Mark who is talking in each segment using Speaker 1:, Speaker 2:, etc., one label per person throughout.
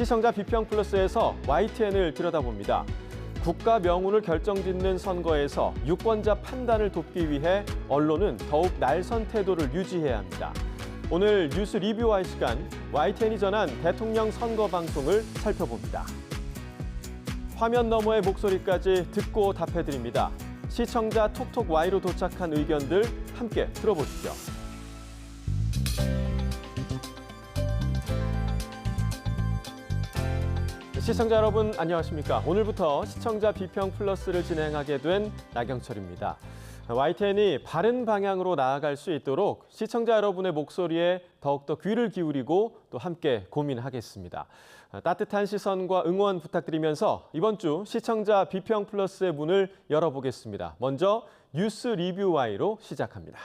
Speaker 1: 시청자 비평 플러스에서 YTN을 들여다봅니다. 국가 명운을 결정짓는 선거에서 유권자 판단을 돕기 위해 언론은 더욱 날선 태도를 유지해야 합니다. 오늘 뉴스 리뷰와의 시간, YTN이 전한 대통령 선거 방송을 살펴봅니다. 화면 너머의 목소리까지 듣고 답해드립니다. 시청자 톡톡 Y로 도착한 의견들 함께 들어보시죠. 시청자 여러분 안녕하십니까? 오늘부터 시청자 비평 플러스를 진행하게 된 나경철입니다. YTN이 바른 방향으로 나아갈 수 있도록 시청자 여러분의 목소리에 더욱더 귀를 기울이고 또 함께 고민하겠습니다. 따뜻한 시선과 응원 부탁드리면서 이번 주 시청자 비평 플러스의 문을 열어보겠습니다. 먼저 뉴스 리뷰 Y로 시작합니다.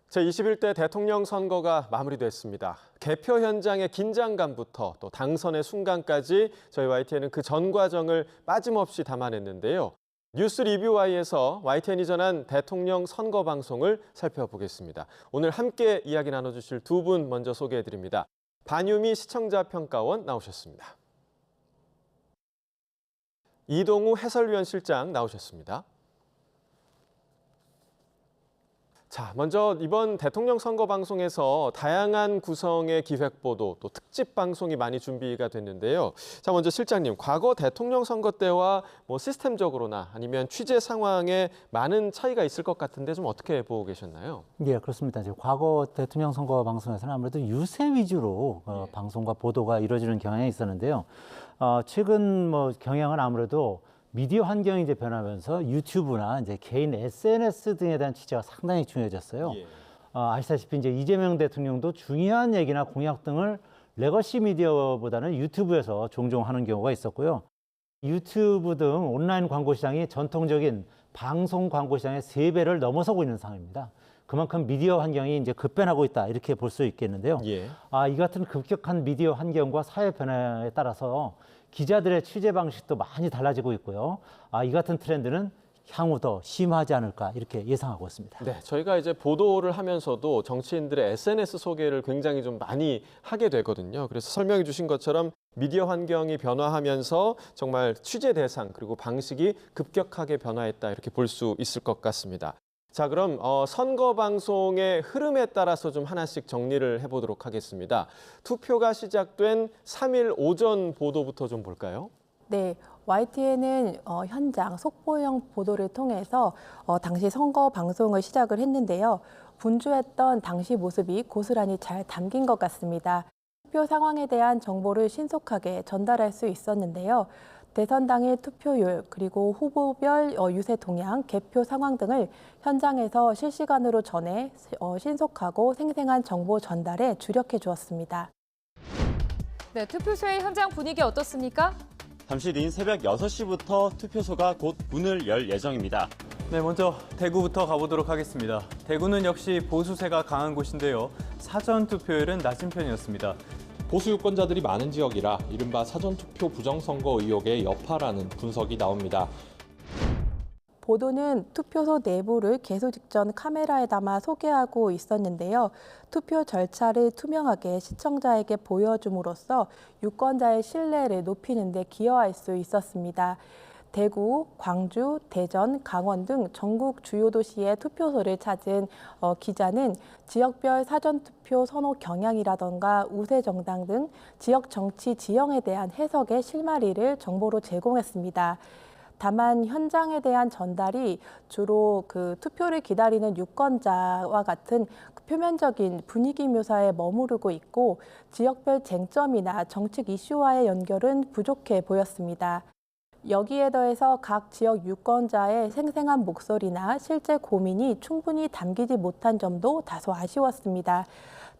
Speaker 1: 제21대 대통령 선거가 마무리됐습니다. 개표 현장의 긴장감부터 또 당선의 순간까지 저희 YTN은 그 전 과정을 빠짐없이 담아냈는데요. 뉴스 리뷰 Y에서 YTN이 전한 대통령 선거 방송을 살펴보겠습니다. 오늘 함께 이야기 나눠주실 두 분 먼저 소개해드립니다. 반유미 시청자평가원 나오셨습니다. 이동우 해설위원 실장 나오셨습니다. 자, 먼저 이번 대통령 선거 방송에서 다양한 구성의 기획보도 또 특집 방송이 많이 준비가 됐는데요. 자, 먼저 실장님, 과거 대통령 선거 때와 시스템적으로나 아니면 취재 상황에 많은 차이가 있을 것 같은데 좀 어떻게 보고 계셨나요?
Speaker 2: 예, 그렇습니다. 이제 과거 대통령 선거 방송에서는 아무래도 유세 위주로 방송과 보도가 이루어지는 경향이 있었는데요. 최근 경향은 아무래도 미디어 환경이 이제 변하면서 유튜브나 이제 개인 SNS 등에 대한 취재가 상당히 중요해졌어요. 아시다시피 이제 이재명 대통령도 중요한 얘기나 공약 등을 레거시 미디어보다는 유튜브에서 종종 하는 경우가 있었고요. 유튜브 등 온라인 광고 시장이 전통적인 방송 광고 시장의 3배를 넘어서고 있는 상황입니다. 그만큼 미디어 환경이 이제 급변하고 있다, 이렇게 볼 수 있겠는데요. 이 같은 급격한 미디어 환경과 사회 변화에 따라서 기자들의 취재 방식도 많이 달라지고 있고요. 이 같은 트렌드는 향후 더 심하지 않을까, 이렇게 예상하고 있습니다.
Speaker 1: 네, 저희가 이제 보도를 하면서도 정치인들의 SNS 소개를 굉장히 좀 많이 하게 되거든요. 그래서 설명해 주신 것처럼 미디어 환경이 변화하면서 정말 취재 대상 그리고 방식이 급격하게 변화했다, 이렇게 볼 수 있을 것 같습니다. 자, 그럼 선거 방송의 흐름에 따라서 좀 하나씩 정리를 해보도록 하겠습니다. 투표가 시작된 3일 오전 보도부터 좀 볼까요?
Speaker 3: 네, YTN은 현장 속보형 보도를 통해서 당시 선거 방송을 시작을 했는데요. 분주했던 당시 모습이 고스란히 잘 담긴 것 같습니다. 투표 상황에 대한 정보를 신속하게 전달할 수 있었는데요. 대선 당일 투표율, 그리고 후보별 유세 동향, 개표 상황 등을 현장에서 실시간으로 전해 신속하고 생생한 정보 전달에 주력해 주었습니다.
Speaker 4: 네, 투표소의 현장 분위기 어떻습니까?
Speaker 5: 잠시 뒤인 새벽 6시부터 투표소가 곧 문을 열 예정입니다.
Speaker 6: 네, 먼저 대구부터 가보도록 하겠습니다. 대구는 역시 보수세가 강한 곳인데요. 사전 투표율은 낮은 편이었습니다.
Speaker 7: 보수 유권자들이 많은 지역이라 이른바 사전투표 부정선거 의혹의 여파라는 분석이 나옵니다.
Speaker 3: 보도는 투표소 내부를 개소 직전 카메라에 담아 소개하고 있었는데요. 투표 절차를 투명하게 시청자에게 보여줌으로써 유권자의 신뢰를 높이는 데 기여할 수 있었습니다. 대구, 광주, 대전, 강원 등 전국 주요 도시의 투표소를 찾은 기자는 지역별 사전투표 선호 경향이라던가 우세 정당 등 지역 정치 지형에 대한 해석의 실마리를 정보로 제공했습니다. 다만 현장에 대한 전달이 주로 투표를 기다리는 유권자와 같은 표면적인 분위기 묘사에 머무르고 있고 지역별 쟁점이나 정책 이슈와의 연결은 부족해 보였습니다. 여기에 더해서 각 지역 유권자의 생생한 목소리나 실제 고민이 충분히 담기지 못한 점도 다소 아쉬웠습니다.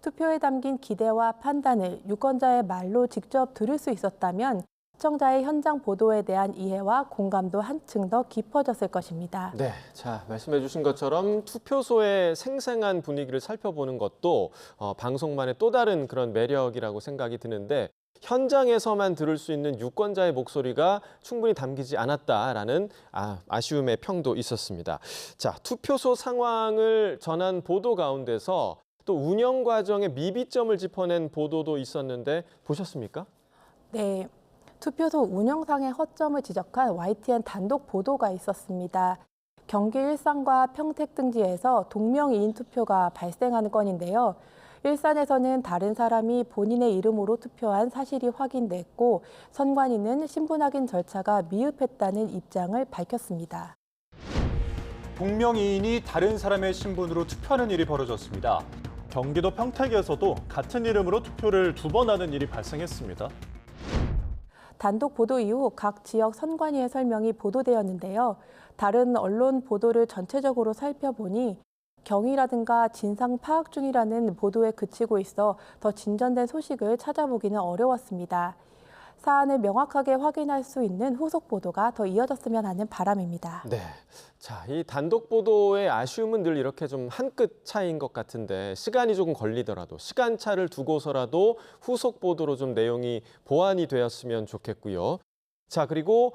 Speaker 3: 투표에 담긴 기대와 판단을 유권자의 말로 직접 들을 수 있었다면 시청자의 현장 보도에 대한 이해와 공감도 한층 더 깊어졌을 것입니다.
Speaker 1: 네, 자, 말씀해 주신 것처럼 투표소의 생생한 분위기를 살펴보는 것도 방송만의 또 다른 그런 매력이라고 생각이 드는데 현장에서만 들을 수 있는 유권자의 목소리가 충분히 담기지 않았다라는 아쉬움의 평도 있었습니다. 자, 투표소 상황을 전한 보도 가운데서 또 운영 과정의 미비점을 짚어낸 보도도 있었는데 보셨습니까?
Speaker 3: 네, 투표소 운영상의 허점을 지적한 YTN 단독 보도가 있었습니다. 경기 일산과 평택 등지에서 동명이인 투표가 발생하는 건인데요. 일산에서는 다른 사람이 본인의 이름으로 투표한 사실이 확인됐고 선관위는 신분 확인 절차가 미흡했다는 입장을 밝혔습니다.
Speaker 8: 동명이인이 다른 사람의 신분으로 투표하는 일이 벌어졌습니다. 경기도 평택에서도 같은 이름으로 투표를 2번 하는 일이 발생했습니다.
Speaker 3: 단독 보도 이후 각 지역 선관위의 설명이 보도되었는데요. 다른 언론 보도를 전체적으로 살펴보니 경위라든가 진상 파악 중이라는 보도에 그치고 있어 더 진전된 소식을 찾아보기는 어려웠습니다. 사안을 명확하게 확인할 수 있는 후속 보도가 더 이어졌으면 하는 바람입니다.
Speaker 1: 네. 자, 이 단독 보도의 아쉬움은 늘 이렇게 좀 한 끗 차이인 것 같은데 시간이 조금 걸리더라도 시간차를 두고서라도 후속 보도로 좀 내용이 보완이 되었으면 좋겠고요. 자, 그리고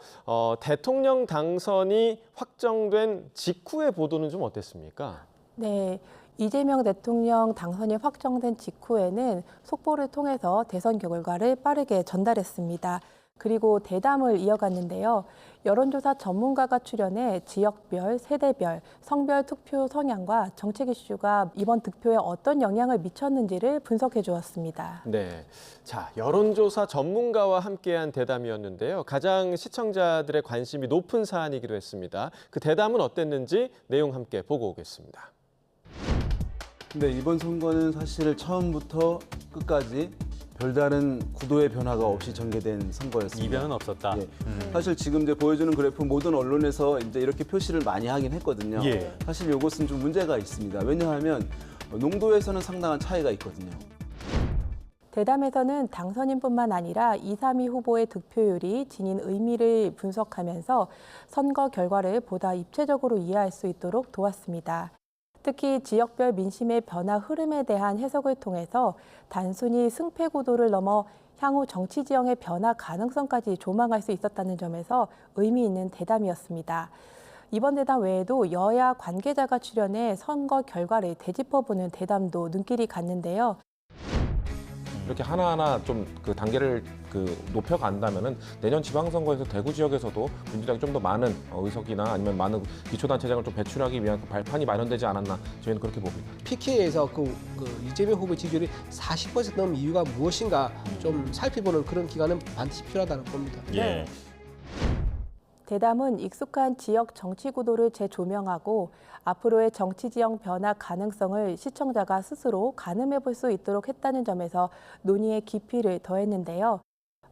Speaker 1: 대통령 당선이 확정된 직후의 보도는 좀 어땠습니까?
Speaker 3: 네, 이재명 대통령 당선이 확정된 직후에는 속보를 통해서 대선 결과를 빠르게 전달했습니다. 그리고 대담을 이어갔는데요. 여론조사 전문가가 출연해 지역별, 세대별, 성별 투표 성향과 정책 이슈가 이번 득표에 어떤 영향을 미쳤는지를 분석해 주었습니다.
Speaker 1: 네. 자, 여론조사 전문가와 함께한 대담이었는데요. 가장 시청자들의 관심이 높은 사안이기도 했습니다. 그 대담은 어땠는지 내용 함께 보고 오겠습니다.
Speaker 9: 근데 이번 선거는 사실 처음부터 끝까지 별다른 구도의 변화가 없이 전개된 선거였습니다.
Speaker 6: 이변은 없었다.
Speaker 9: 예. 사실 지금 이제 보여주는 그래프 모든 언론에서 이제 이렇게 표시를 많이 하긴 했거든요.
Speaker 6: 예.
Speaker 9: 사실 이것은 좀 문제가 있습니다. 왜냐하면 농도에서는 상당한 차이가 있거든요.
Speaker 3: 대담에서는 당선인뿐만 아니라 2, 3위 후보의 득표율이 지닌 의미를 분석하면서 선거 결과를 보다 입체적으로 이해할 수 있도록 도왔습니다. 특히 지역별 민심의 변화 흐름에 대한 해석을 통해서 단순히 승패 구도를 넘어 향후 정치 지형의 변화 가능성까지 조망할 수 있었다는 점에서 의미 있는 대담이었습니다. 이번 대담 외에도 여야 관계자가 출연해 선거 결과를 되짚어보는 대담도 눈길이 갔는데요.
Speaker 10: 이렇게 하나하나 좀 그 단계를 높여간다면은 내년 지방선거에서 대구 지역에서도 민주당이 좀 더 많은 의석이나 아니면 많은 기초단체장을 좀 배출하기 위한 그 발판이 마련되지 않았나 저희는 그렇게 봅니다.
Speaker 11: PK에서 이재명 후보 지지율이 40% 넘는 이유가 무엇인가 좀 살펴보는 그런 기간은 반드시 필요하다고 봅니다.
Speaker 6: 예.
Speaker 3: 대담은 익숙한 지역 정치 구도를 재조명하고 앞으로의 정치 지형 변화 가능성을 시청자가 스스로 가늠해 볼 수 있도록 했다는 점에서 논의의 깊이를 더했는데요.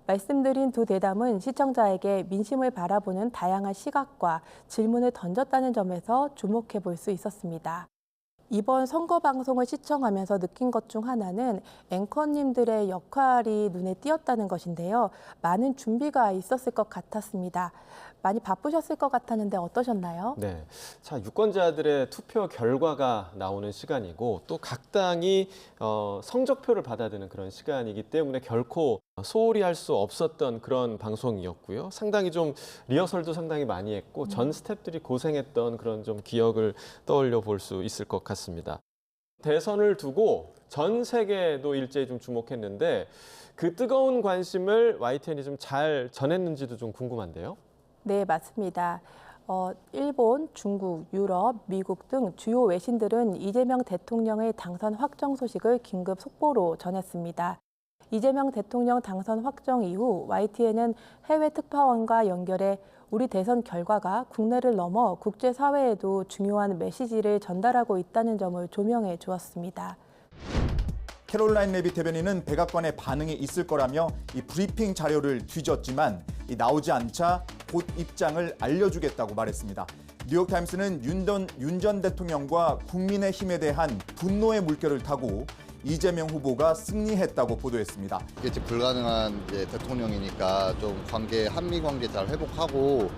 Speaker 3: 말씀드린 두 대담은 시청자에게 민심을 바라보는 다양한 시각과 질문을 던졌다는 점에서 주목해 볼 수 있었습니다. 이번 선거 방송을 시청하면서 느낀 것 중 하나는 앵커님들의 역할이 눈에 띄었다는 것인데요. 많은 준비가 있었을 것 같았습니다. 많이 바쁘셨을 것 같았는데 어떠셨나요?
Speaker 1: 네. 자, 유권자들의 투표 결과가 나오는 시간이고 또 각 당이 성적표를 받아드는 그런 시간이기 때문에 결코 소홀히 할 수 없었던 그런 방송이었고요. 상당히 좀 리허설도 상당히 많이 했고 전 스태프들이 고생했던 그런 좀 기억을 떠올려 볼 수 있을 것 같습니다. 대선을 두고 전 세계도 일제히 좀 주목했는데 그 뜨거운 관심을 YTN이 좀 잘 전했는지도 좀 궁금한데요.
Speaker 3: 네, 맞습니다. 일본, 중국, 유럽, 미국 등 주요 외신들은 이재명 대통령의 당선 확정 소식을 긴급 속보로 전했습니다. 이재명 대통령 당선 확정 이후 YTN은 해외 특파원과 연결해 우리 대선 결과가 국내를 넘어 국제사회에도 중요한 메시지를 전달하고 있다는 점을 조명해 주었습니다.
Speaker 12: 캐롤라인 레빗 대변인은 백악관의 반응이 있을 거라며 이 브리핑 자료를 뒤졌지만 나오지 않자 곧 입장을 알려주겠다고 말했습니다. 뉴욕타임스는 윤 전 대통령과 국민의힘에 대한 분노의 물결을 타고 이재명 후보가 승리했다고 보도했습니다.
Speaker 13: 이게 불가능한 대통령이니까 좀 한미 관계 잘 회복하고.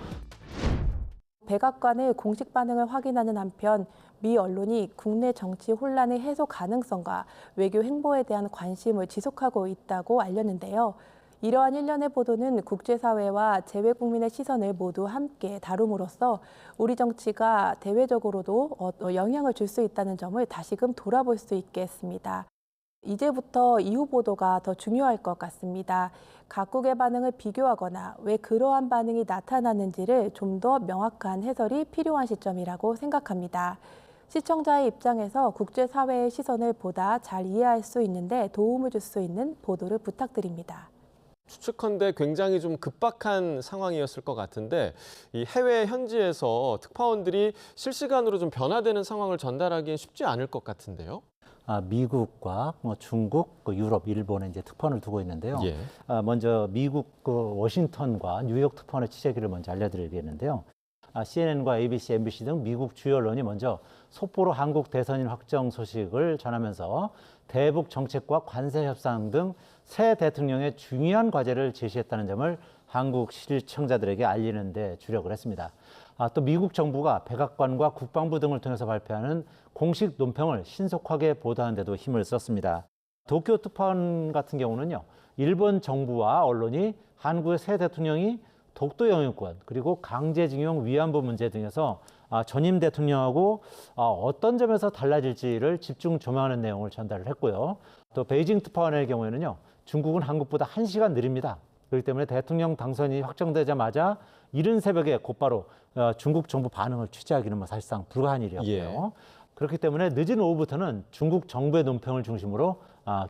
Speaker 3: 백악관의 공식 반응을 확인하는 한편 미 언론이 국내 정치 혼란의 해소 가능성과 외교 행보에 대한 관심을 지속하고 있다고 알렸는데요. 이러한 일련의 보도는 국제사회와 재외국민의 시선을 모두 함께 다룸으로써 우리 정치가 대외적으로도 영향을 줄 수 있다는 점을 다시금 돌아볼 수 있게 했습니다. 이제부터 이후 보도가 더 중요할 것 같습니다. 각국의 반응을 비교하거나 왜 그러한 반응이 나타났는지를 좀 더 명확한 해설이 필요한 시점이라고 생각합니다. 시청자의 입장에서 국제사회의 시선을 보다 잘 이해할 수 있는데 도움을 줄 수 있는 보도를 부탁드립니다.
Speaker 1: 추측컨대 굉장히 좀 급박한 상황이었을 것 같은데 이 해외 현지에서 특파원들이 실시간으로 좀 변화되는 상황을 전달하기엔 쉽지 않을 것 같은데요.
Speaker 2: 미국과 중국, 유럽, 일본에 이제 특파원을 두고 있는데요.
Speaker 1: 예.
Speaker 2: 먼저 미국 워싱턴과 뉴욕 특파원의 취재기를 먼저 알려드리겠는데요. CNN과 ABC, MBC 등 미국 주요 언론이 먼저 속보로 한국 대선인 확정 소식을 전하면서 대북 정책과 관세 협상 등 새 대통령의 중요한 과제를 제시했다는 점을 한국 시청자들에게 알리는 데 주력을 했습니다. 또 미국 정부가 백악관과 국방부 등을 통해서 발표하는 공식 논평을 신속하게 보도하는 데도 힘을 썼습니다. 도쿄 특파원 같은 경우는요, 일본 정부와 언론이 한국의 새 대통령이 독도 영유권 그리고 강제징용 위안부 문제 등에서 전임 대통령하고 어떤 점에서 달라질지를 집중 조명하는 내용을 전달을 했고요. 또 베이징 특파원의 경우에는요, 중국은 한국보다 1시간 느립니다. 그렇기 때문에 대통령 당선이 확정되자마자 이른 새벽에 곧바로 중국 정부 반응을 취재하기는 사실상 불가한 일이었고요.
Speaker 1: 예.
Speaker 2: 그렇기 때문에 늦은 오후부터는 중국 정부의 논평을 중심으로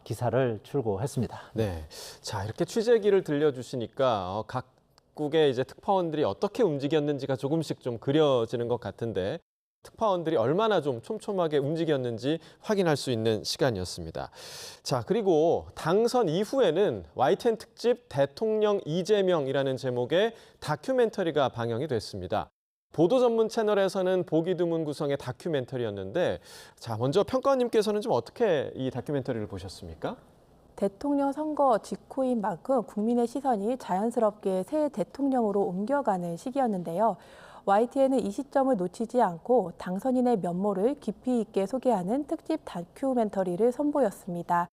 Speaker 2: 기사를 출고했습니다.
Speaker 1: 네, 자 이렇게 취재기를 들려주시니까 각국의 이제 특파원들이 어떻게 움직였는지가 조금씩 좀 그려지는 것 같은데 특파원들이 얼마나 좀 촘촘하게 움직였는지 확인할 수 있는 시간이었습니다. 자, 그리고 당선 이후에는 YTN 특집 대통령 이재명이라는 제목의 다큐멘터리가 방영이 됐습니다. 보도 전문 채널에서는 보기 드문 구성의 다큐멘터리였는데 자, 먼저 평가원님께서는 좀 어떻게 이 다큐멘터리를 보셨습니까?
Speaker 3: 대통령 선거 직후인 만큼 국민의 시선이 자연스럽게 새 대통령으로 옮겨가는 시기였는데요. YTN은 이 시점을 놓치지 않고 당선인의 면모를 깊이 있게 소개하는 특집 다큐멘터리를 선보였습니다.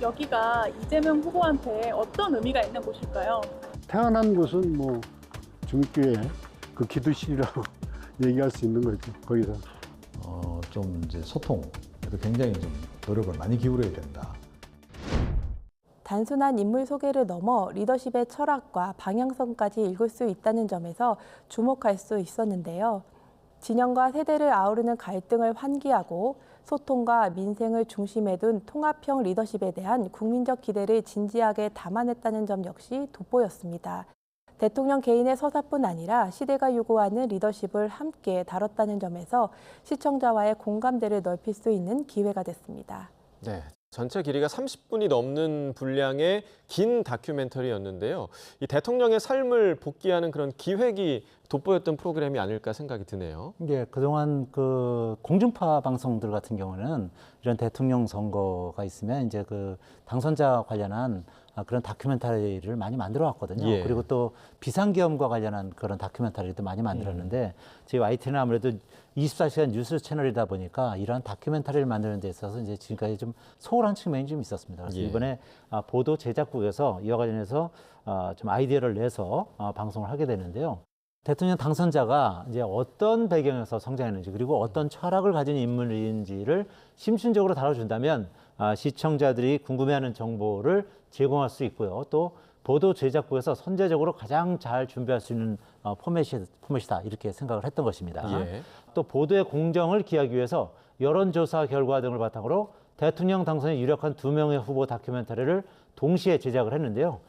Speaker 14: 여기가 이재명 후보한테 어떤 의미가 있는 곳일까요?
Speaker 15: 태어난 곳은 중교회 그 기도실이라고 얘기할 수 있는 거죠. 거기서
Speaker 16: 좀 이제 소통, 굉장히 좀 노력을 많이 기울여야 된다.
Speaker 3: 단순한 인물 소개를 넘어 리더십의 철학과 방향성까지 읽을 수 있다는 점에서 주목할 수 있었는데요. 진영과 세대를 아우르는 갈등을 환기하고 소통과 민생을 중심에 둔 통합형 리더십에 대한 국민적 기대를 진지하게 담아냈다는 점 역시 돋보였습니다. 대통령 개인의 서사뿐 아니라 시대가 요구하는 리더십을 함께 다뤘다는 점에서 시청자와의 공감대를 넓힐 수 있는 기회가 됐습니다.
Speaker 1: 네, 전체 길이가 30분이 넘는 분량의 긴 다큐멘터리였는데요. 이 대통령의 삶을 복기하는 그런 기획이 돋보였던 프로그램이 아닐까 생각이 드네요.
Speaker 2: 예, 그동안 그 공중파 방송들 같은 경우는 이런 대통령 선거가 있으면 이제 그 당선자 관련한 그런 다큐멘터리를 많이 만들어 왔거든요.
Speaker 1: 예.
Speaker 2: 그리고 또 비상계엄과 관련한 그런 다큐멘터리도 많이 만들었는데 저희 YTN은 아무래도 24시간 뉴스 채널이다 보니까 이런 다큐멘터리를 만드는 데 있어서 이제 지금까지 좀 소홀한 측면이 좀 있었습니다. 그래서
Speaker 1: 예.
Speaker 2: 이번에 보도 제작국에서 이와 관련해서 좀 아이디어를 내서 방송을 하게 되는데요. 대통령 당선자가 이제 어떤 배경에서 성장했는지 그리고 어떤 철학을 가진 인물인지를 심층적으로 다뤄준다면 시청자들이 궁금해하는 정보를 제공할 수 있고요. 또 보도 제작부에서 선제적으로 가장 잘 준비할 수 있는 포맷이다 이렇게 생각을 했던 것입니다.
Speaker 1: 예.
Speaker 2: 또 보도의 공정을 기하기 위해서 여론조사 결과 등을 바탕으로 대통령 당선에 유력한 2명의 후보 다큐멘터리를 동시에 제작을 했는데요.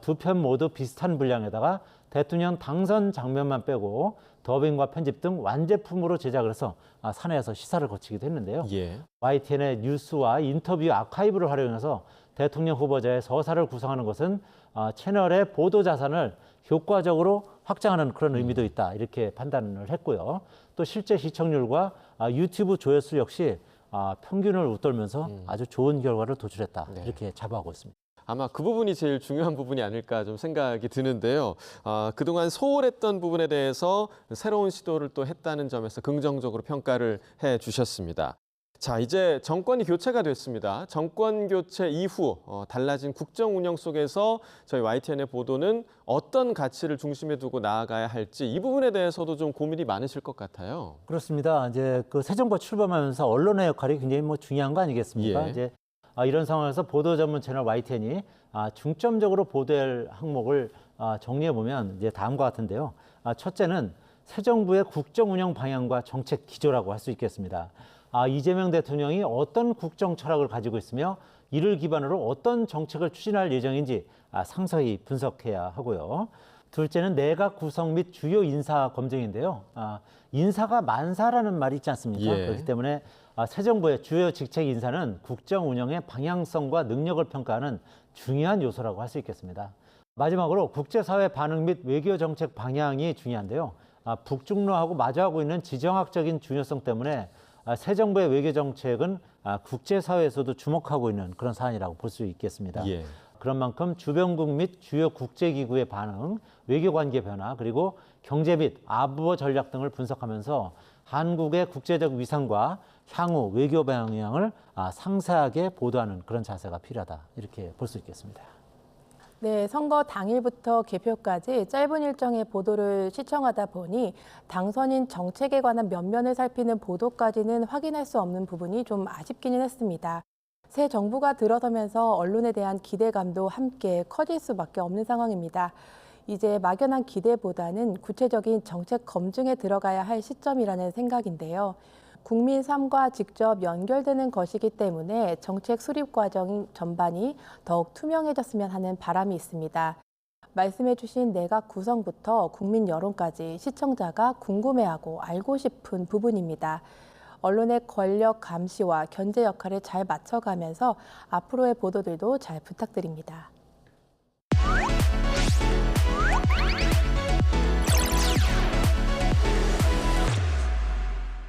Speaker 2: 두 편 모두 비슷한 분량에다가 대통령 당선 장면만 빼고 더빙과 편집 등 완제품으로 제작을 해서 사내에서 시사를 거치기도 했는데요.
Speaker 1: 예.
Speaker 2: YTN의 뉴스와 인터뷰 아카이브를 활용해서 대통령 후보자의 서사를 구성하는 것은 채널의 보도 자산을 효과적으로 확장하는 그런 의미도 있다 이렇게 판단을 했고요. 또 실제 시청률과 유튜브 조회수 역시 평균을 웃돌면서 아주 좋은 결과를 도출했다 이렇게 자부하고 있습니다.
Speaker 1: 아마 그 부분이 제일 중요한 부분이 아닐까 좀 생각이 드는데요. 그동안 소홀했던 부분에 대해서 새로운 시도를 또 했다는 점에서 긍정적으로 평가를 해 주셨습니다. 자, 이제 정권이 교체가 됐습니다. 정권 교체 이후 달라진 국정 운영 속에서 저희 YTN의 보도는 어떤 가치를 중심에 두고 나아가야 할지 이 부분에 대해서도 좀 고민이 많으실 것 같아요.
Speaker 2: 그렇습니다. 이제 그 새 정부가 출범하면서 언론의 역할이 굉장히 중요한 거 아니겠습니까?
Speaker 1: 예.
Speaker 2: 이제 이런 상황에서 보도 전문 채널 YTN이 중점적으로 보도할 항목을 정리해 보면 이제 다음과 같은데요. 첫째는 새 정부의 국정 운영 방향과 정책 기조라고 할 수 있겠습니다. 이재명 대통령이 어떤 국정 철학을 가지고 있으며 이를 기반으로 어떤 정책을 추진할 예정인지 상세히 분석해야 하고요. 둘째는 내각 구성 및 주요 인사 검증인데요. 인사가 만사라는 말이 있지 않습니까?
Speaker 1: 예.
Speaker 2: 그렇기 때문에 새 정부의 주요 직책 인사는 국정 운영의 방향성과 능력을 평가하는 중요한 요소라고 할 수 있겠습니다. 마지막으로 국제사회 반응 및 외교 정책 방향이 중요한데요. 북중러하고 마주하고 있는 지정학적인 중요성 때문에 새 정부의 외교 정책은 국제사회에서도 주목하고 있는 그런 사안이라고 볼 수 있겠습니다.
Speaker 1: 예.
Speaker 2: 그런 만큼 주변국 및 주요 국제기구의 반응, 외교관계 변화, 그리고 경제 및 안보 전략 등을 분석하면서 한국의 국제적 위상과 향후 외교 방향을 상세하게 보도하는 그런 자세가 필요하다. 이렇게 볼 수 있겠습니다.
Speaker 3: 네, 선거 당일부터 개표까지 짧은 일정의 보도를 시청하다 보니 당선인 정책에 관한 면면을 살피는 보도까지는 확인할 수 없는 부분이 좀 아쉽기는 했습니다. 새 정부가 들어서면서 언론에 대한 기대감도 함께 커질 수밖에 없는 상황입니다. 이제 막연한 기대보다는 구체적인 정책 검증에 들어가야 할 시점이라는 생각인데요. 국민 삶과 직접 연결되는 것이기 때문에 정책 수립 과정 전반이 더욱 투명해졌으면 하는 바람이 있습니다. 말씀해 주신 내각 구성부터 국민 여론까지 시청자가 궁금해하고 알고 싶은 부분입니다. 언론의 권력 감시와 견제 역할을 잘 맞춰가면서 앞으로의 보도들도 잘 부탁드립니다.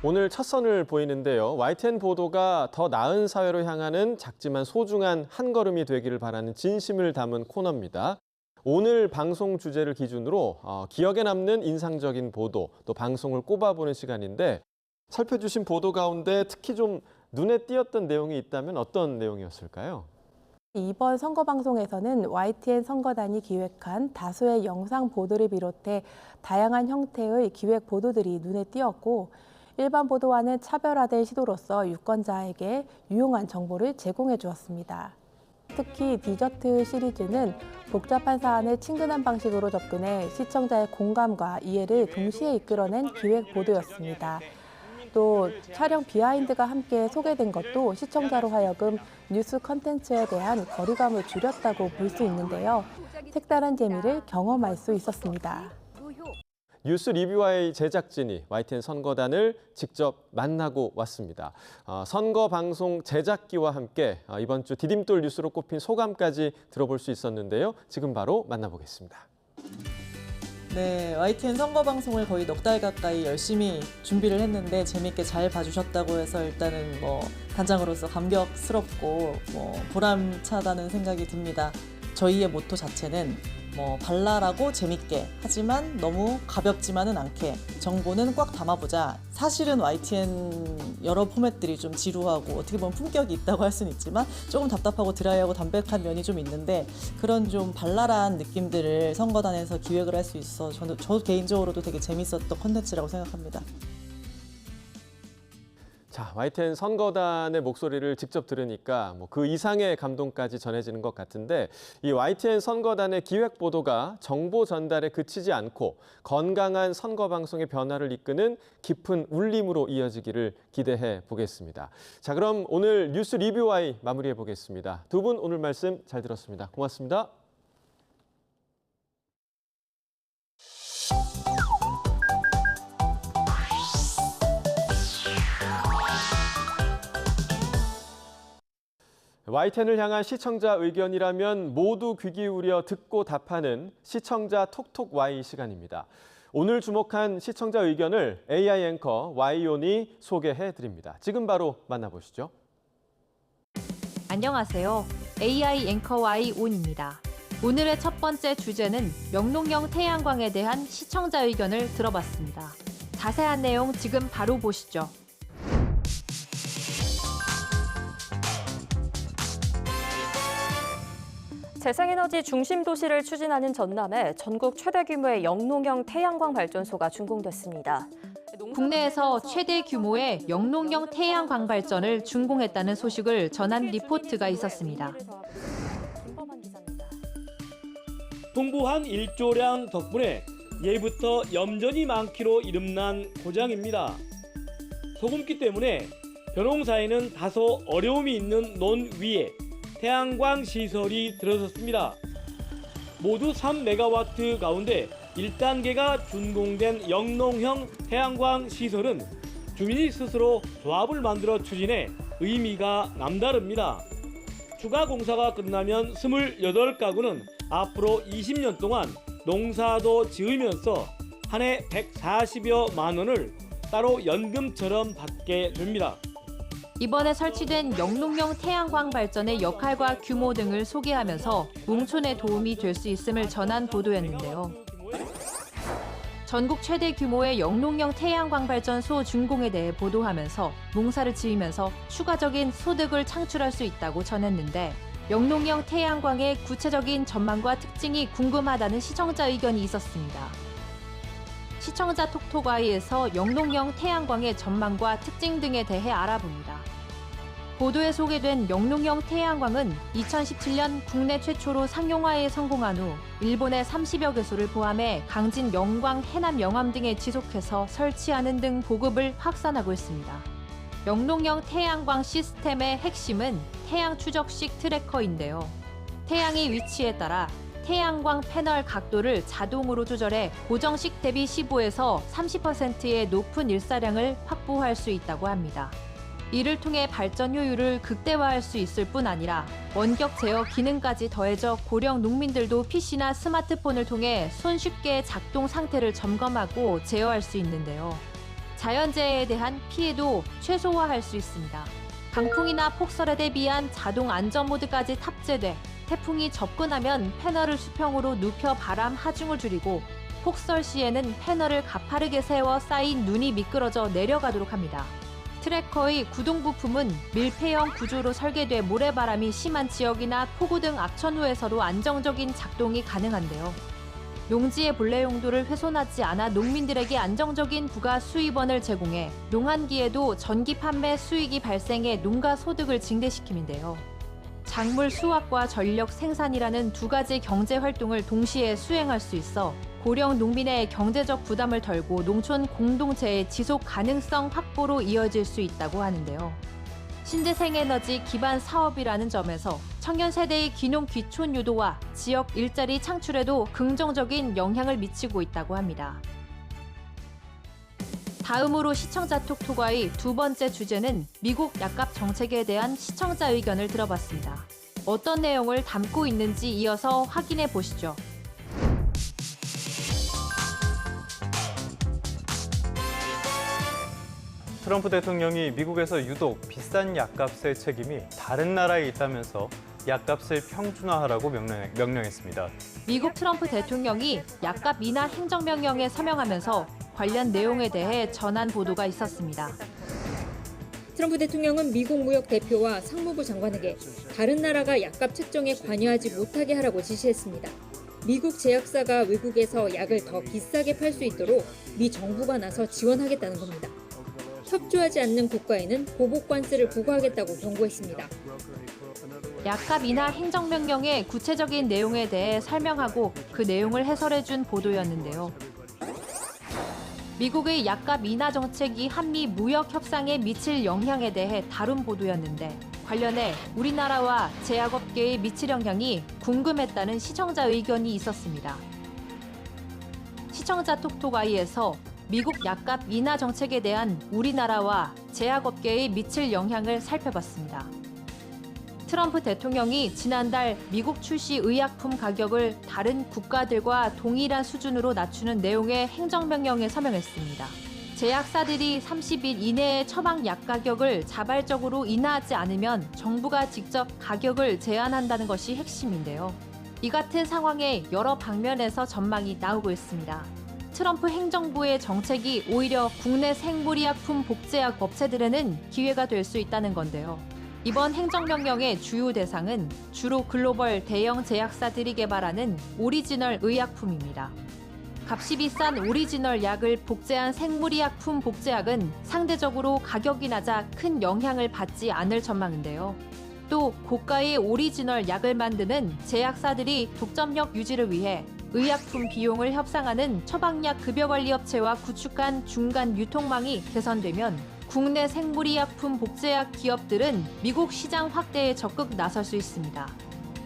Speaker 1: 오늘 첫 선을 보이는데요. YTN 보도가 더 나은 사회로 향하는 작지만 소중한 한 걸음이 되기를 바라는 진심을 담은 코너입니다. 오늘 방송 주제를 기준으로 기억에 남는 인상적인 보도, 또 방송을 꼽아보는 시간인데 살펴주신 보도 가운데 특히 좀 눈에 띄었던 내용이 있다면 어떤 내용이었을까요?
Speaker 3: 이번 선거 방송에서는 YTN 선거단이 기획한 다수의 영상 보도를 비롯해 다양한 형태의 기획 보도들이 눈에 띄었고 일반 보도와는 차별화된 시도로서 유권자에게 유용한 정보를 제공해 주었습니다. 특히 디저트 시리즈는 복잡한 사안을 친근한 방식으로 접근해 시청자의 공감과 이해를 동시에 이끌어낸 기획 보도였습니다. 또 촬영 비하인드가 함께 소개된 것도 시청자로 하여금 뉴스 컨텐츠에 대한 거리감을 줄였다고 볼 수 있는데요. 색다른 재미를 경험할 수 있었습니다.
Speaker 1: 뉴스 리뷰와의 제작진이 YTN 선거단을 직접 만나고 왔습니다. 선거 방송 제작기와 함께 이번 주 디딤돌 뉴스로 꼽힌 소감까지 들어볼 수 있었는데요. 지금 바로 만나보겠습니다.
Speaker 17: 네, YTN 선거 방송을 거의 넉 달 가까이 열심히 준비를 했는데 재밌게 잘 봐주셨다고 해서 일단은 단장으로서 감격스럽고 보람차다는 생각이 듭니다. 저희의 모토 자체는 발랄하고 재밌게 하지만 너무 가볍지만은 않게 정보는 꽉 담아보자. 사실은 YTN 여러 포맷들이 좀 지루하고 어떻게 보면 품격이 있다고 할 수는 있지만 조금 답답하고 드라이하고 담백한 면이 좀 있는데 그런 좀 발랄한 느낌들을 선거단에서 기획을 할 수 있어 저 개인적으로도 되게 재밌었던 콘텐츠라고 생각합니다.
Speaker 1: 자, YTN 선거단의 목소리를 직접 들으니까 그 이상의 감동까지 전해지는 것 같은데 이 YTN 선거단의 기획 보도가 정보 전달에 그치지 않고 건강한 선거 방송의 변화를 이끄는 깊은 울림으로 이어지기를 기대해 보겠습니다. 자, 그럼 오늘 뉴스 리뷰와이 마무리해 보겠습니다. 두 분 오늘 말씀 잘 들었습니다. 고맙습니다. YTN을 향한 시청자 의견이라면 모두 귀 기울여 듣고 답하는 시청자 톡톡 Y 시간입니다. 오늘 주목한 시청자 의견을 AI 앵커 Y온이 소개해 드립니다. 지금 바로 만나보시죠.
Speaker 18: 안녕하세요. AI 앵커 Y 온입니다. 오늘의 첫 번째 주제는 영농형 태양광에 대한 시청자 의견을 들어봤습니다. 자세한 내용 지금 바로 보시죠.
Speaker 19: 재생에너지 중심 도시를 추진하는 전남에 전국 최대 규모의 영농형 태양광 발전소가 준공됐습니다.
Speaker 18: 국내에서 최대 규모의 영농형 태양광 발전을 준공했다는 소식을 전한 리포트가 있었습니다.
Speaker 20: 풍부한 일조량 덕분에 예부터 염전이 많기로 이름난 고장입니다. 소금기 때문에 벼농사에는 다소 어려움이 있는 논 위에 태양광 시설이 들어섰습니다. 모두 3메가와트 가운데 1단계가 준공된 영농형 태양광 시설은 주민이 스스로 조합을 만들어 추진해 의미가 남다릅니다. 추가 공사가 끝나면 28가구는 앞으로 20년 동안 농사도 지으면서 한 해 140여만 원을 따로 연금처럼 받게 됩니다.
Speaker 18: 이번에 설치된 영농형 태양광 발전의 역할과 규모 등을 소개하면서 농촌에 도움이 될 수 있음을 전한 보도였는데요. 전국 최대 규모의 영농형 태양광 발전소 준공에 대해 보도하면서 농사를 지으면서 추가적인 소득을 창출할 수 있다고 전했는데 영농형 태양광의 구체적인 전망과 특징이 궁금하다는 시청자 의견이 있었습니다. 시청자 톡톡아이에서 영농형 태양광의 전망과 특징 등에 대해 알아봅니다. 보도에 소개된 영농형 태양광은 2017년 국내 최초로 상용화에 성공한 후 일본의 30여 개소를 포함해 강진 영광, 해남 영암 등에 지속해서 설치하는 등 보급을 확산하고 있습니다. 영농형 태양광 시스템의 핵심은 태양 추적식 트래커인데요. 태양의 위치에 따라 태양광 패널 각도를 자동으로 조절해 고정식 대비 15에서 30%의 높은 일사량을 확보할 수 있다고 합니다. 이를 통해 발전 효율을 극대화할 수 있을 뿐 아니라 원격 제어 기능까지 더해져 고령 농민들도 PC나 스마트폰을 통해 손쉽게 작동 상태를 점검하고 제어할 수 있는데요. 자연재해에 대한 피해도 최소화할 수 있습니다. 강풍이나 폭설에 대비한 자동 안전 모드까지 탑재돼 태풍이 접근하면 패널을 수평으로 눕혀 바람 하중을 줄이고 폭설 시에는 패널을 가파르게 세워 쌓인 눈이 미끄러져 내려가도록 합니다. 트래커의 구동 부품은 밀폐형 구조로 설계돼 모래바람이 심한 지역이나 폭우 등 악천후에서도 안정적인 작동이 가능한데요. 농지의 본래 용도를 훼손하지 않아 농민들에게 안정적인 부가 수입원을 제공해 농한기에도 전기 판매 수익이 발생해 농가 소득을 증대시킴인데요. 작물 수확과 전력 생산이라는 두 가지 경제 활동을 동시에 수행할 수 있어 고령 농민의 경제적 부담을 덜고 농촌 공동체의 지속 가능성 확보로 이어질 수 있다고 하는데요. 신재생에너지 기반 사업이라는 점에서 청년 세대의 귀농 귀촌 유도와 지역 일자리 창출에도 긍정적인 영향을 미치고 있다고 합니다. 다음으로 시청자 톡톡과의 두 번째 주제는 미국 약값 정책에 대한 시청자 의견을 들어봤습니다. 어떤 내용을 담고 있는지 이어서 확인해 보시죠.
Speaker 6: 트럼프 대통령이 미국에서 유독 비싼 약값의 책임이 다른 나라에 있다면서 약값을 평준화하라고 명령했습니다.
Speaker 18: 미국 트럼프 대통령이 약값 인하 행정명령에 서명하면서 관련 내용에 대해 전한 보도가 있었습니다.
Speaker 21: 트럼프 대통령은 미국 무역 대표와 상무부 장관에게 다른 나라가 약값 책정에 관여하지 못하게 하라고 지시했습니다. 미국 제약사가 외국에서 약을 더 비싸게 팔 수 있도록 미 정부가 나서 지원하겠다는 겁니다. 협조하지 않는 국가에는 보복 관세를 부과하겠다고 경고했습니다.
Speaker 18: 약값 인하 행정명령의 구체적인 내용에 대해 설명하고 그 내용을 해설해준 보도였는데요. 미국의 약값 인하 정책이 한미 무역 협상에 미칠 영향에 대해 다룬 보도였는데 관련해 우리나라와 제약업계에 미칠 영향이 궁금했다는 시청자 의견이 있었습니다. 시청자 톡톡아이에서 미국 약값 인하 정책에 대한 우리나라와 제약업계에 미칠 영향을 살펴봤습니다. 트럼프 대통령이 지난달 미국 출시 의약품 가격을 다른 국가들과 동일한 수준으로 낮추는 내용의 행정명령에 서명했습니다. 제약사들이 30일 이내에 처방 약 가격을 자발적으로 인하하지 않으면 정부가 직접 가격을 제한한다는 것이 핵심인데요. 이 같은 상황에 여러 방면에서 전망이 나오고 있습니다. 트럼프 행정부의 정책이 오히려 국내 생물의약품 복제약 업체들에는 기회가 될 수 있다는 건데요. 이번 행정명령의 주요 대상은 주로 글로벌 대형 제약사들이 개발하는 오리지널 의약품입니다. 값이 비싼 오리지널 약을 복제한 생물의약품 복제약은 상대적으로 가격이 낮아 큰 영향을 받지 않을 전망인데요. 또 고가의 오리지널 약을 만드는 제약사들이 독점력 유지를 위해 의약품 비용을 협상하는 처방약 급여관리업체와 구축한 중간 유통망이 개선되면 국내 생물의약품 복제약 기업들은 미국 시장 확대에 적극 나설 수 있습니다.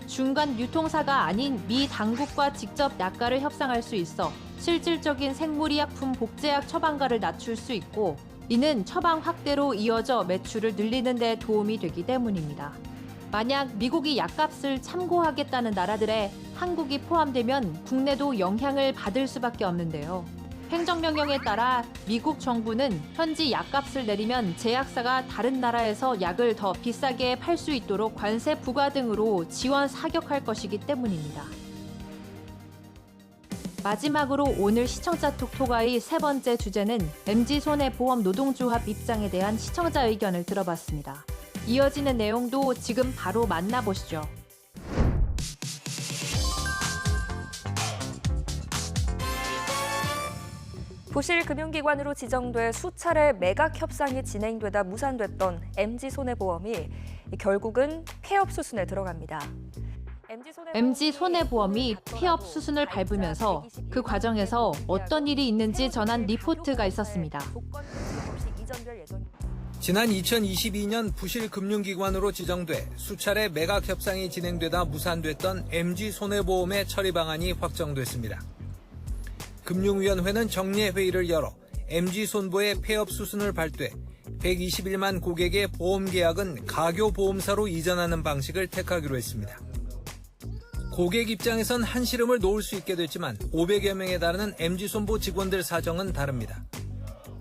Speaker 18: 중간 유통사가 아닌 미 당국과 직접 약가를 협상할 수 있어 실질적인 생물의약품 복제약 처방가를 낮출 수 있고 이는 처방 확대로 이어져 매출을 늘리는 데 도움이 되기 때문입니다. 만약 미국이 약값을 참고하겠다는 나라들에 한국이 포함되면 국내도 영향을 받을 수밖에 없는데요. 행정명령에 따라 미국 정부는 현지 약값을 내리면 제약사가 다른 나라에서 약을 더 비싸게 팔 수 있도록 관세 부과 등으로 지원 사격할 것이기 때문입니다. 마지막으로 오늘 시청자 톡톡아의 세 번째 주제는 MG손해보험 노동조합 입장에 대한 시청자 의견을 들어봤습니다. 이어지는 내용도 지금 바로 만나보시죠.
Speaker 19: 부실금융기관으로 지정돼 수차례 매각 협상이 진행되다 무산됐던 MG손해보험이 결국은 폐업 수순에 들어갑니다.
Speaker 18: MG손해보험이 폐업 수순을 밟으면서 그 과정에서 어떤 일이 있는지 전한 리포트가 있었습니다.
Speaker 4: 지난 2022년 부실금융기관으로 지정돼 수차례 매각 협상이 진행되다 무산됐던 MG손해보험의 처리 방안이 확정됐습니다. 금융위원회는 정례회의를 열어 MG손보의 폐업 수순을 발표해 121만 고객의 보험계약은 가교보험사로 이전하는 방식을 택하기로 했습니다. 고객 입장에선 한시름을 놓을 수 있게 됐지만 500여 명에 달하는 MG손보 직원들 사정은 다릅니다.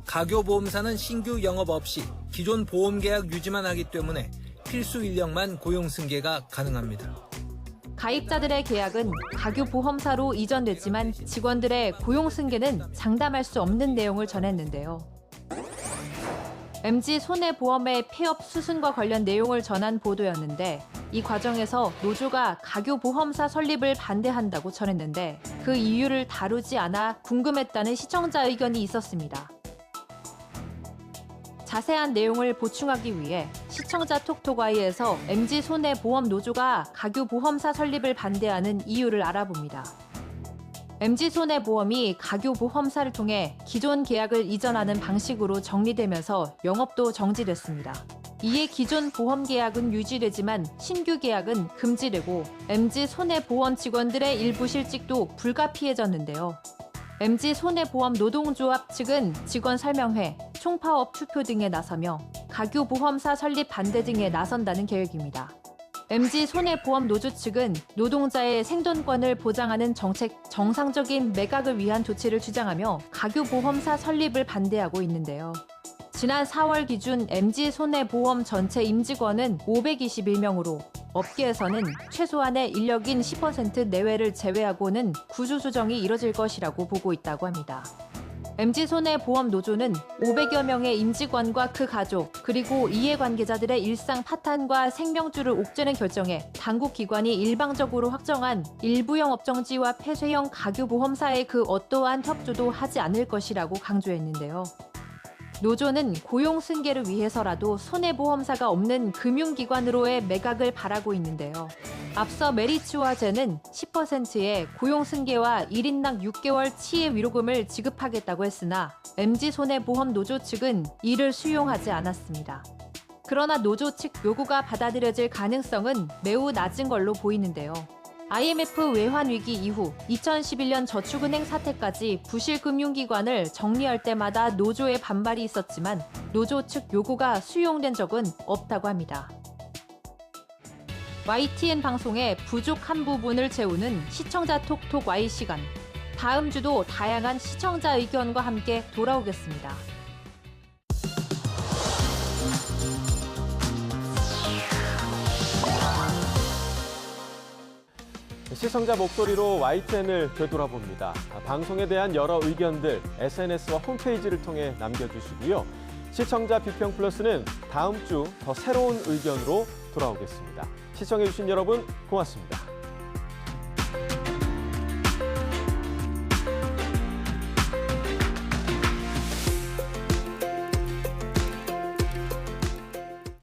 Speaker 4: 가교보험사는 신규 영업 없이 기존 보험계약 유지만 하기 때문에 필수 인력만 고용 승계가 가능합니다.
Speaker 18: 가입자들의 계약은 가교보험사로 이전됐지만 직원들의 고용 승계는 장담할 수 없는 내용을 전했는데요. MG손해보험의 폐업 수순과 관련 내용을 전한 보도였는데 이 과정에서 노조가 가교보험사 설립을 반대한다고 전했는데 그 이유를 다루지 않아 궁금했다는 시청자 의견이 있었습니다. 자세한 내용을 보충하기 위해 시청자 톡톡아이에서 MG손해보험 노조가 가교보험사 설립을 반대하는 이유를 알아봅니다. MG손해보험이 가교보험사를 통해 기존 계약을 이전하는 방식으로 정리되면서 영업도 정지됐습니다. 이에 기존 보험 계약은 유지되지만 신규 계약은 금지되고 MG손해보험 직원들의 일부 실직도 불가피해졌는데요. MG손해보험 노동조합 측은 직원 설명회, 총파업 투표 등에 나서며 가교보험사 설립 반대 등에 나선다는 계획입니다. MG손해보험 노조 측은 노동자의 생존권을 보장하는 정상적인 매각을 위한 조치를 주장하며 가교보험사 설립을 반대하고 있는데요. 지난 4월 기준 MG손해보험 전체 임직원은 521명으로 업계에서는 최소한의 인력인 10% 내외를 제외하고는 구조 조정이 이뤄질 것이라고 보고 있다고 합니다. MG손해보험 노조는 500여 명의 임직원과 그 가족 그리고 이해관계자들의 일상 파탄과 생명줄을 옥죄는 결정에 당국기관이 일방적으로 확정한 일부형 업정지와 폐쇄형 가교보험사의 그 어떠한 협조도 하지 않을 것이라고 강조했는데요. 노조는 고용 승계를 위해서라도 손해보험사가 없는 금융기관으로의 매각을 바라고 있는데요. 앞서 메리츠와제는 10%의 고용 승계와 1인당 6개월 치해 위로금을 지급하겠다고 했으나 MG손해보험 노조 측은 이를 수용하지 않았습니다. 그러나 노조 측 요구가 받아들여질 가능성은 매우 낮은 걸로 보이는데요. IMF 외환위기 이후 2011년 저축은행 사태까지 부실금융기관을 정리할 때마다 노조의 반발이 있었지만 노조 측 요구가 수용된 적은 없다고 합니다. YTN 방송의 부족한 부분을 채우는 시청자 톡톡 Y 시간. 다음 주도 다양한 시청자 의견과 함께 돌아오겠습니다.
Speaker 1: 시청자 목소리로 YTN을 되돌아봅니다. 방송에 대한 여러 의견들 SNS와 홈페이지를 통해 남겨주시고요. 시청자 비평 플러스는 다음 주 더 새로운 의견으로 돌아오겠습니다. 시청해주신 여러분 고맙습니다.